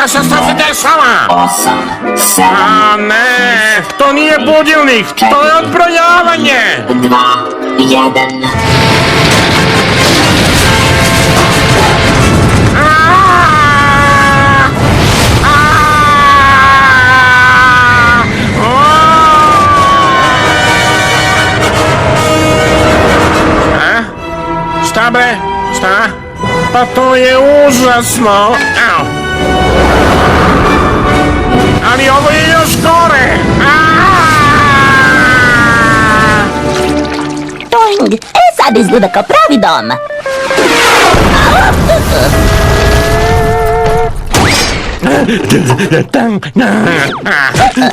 Šta se sad dešava? 8, 7, A ne, to nije budilnik, to je odbrojavanje. 2, 1. Šta bre? Šta? Pa to je užasno. Evo. Ali ovo je još gore. Toing, sad izgleda kao pravi dom.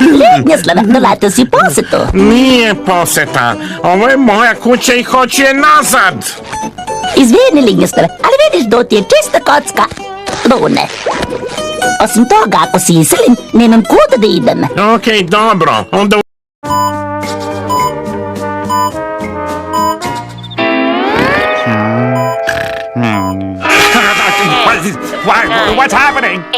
Ljugnjeslave, doletio si posetu. Nije poseta. Ovo je moja kuća i hoću je nazad. Izvini, Lignjeslave, ali vidiš da ti je čista kocka rune. Osim toga, ako si iselim, nemam kuda da idem. Okej, dobro. Onda... What's happening? 8,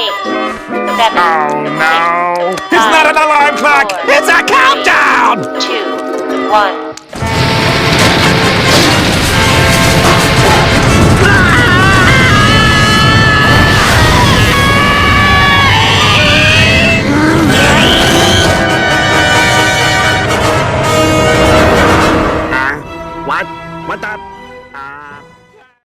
7, Oh no! 6, It's not an alarm clock! It's a countdown! 2, 1.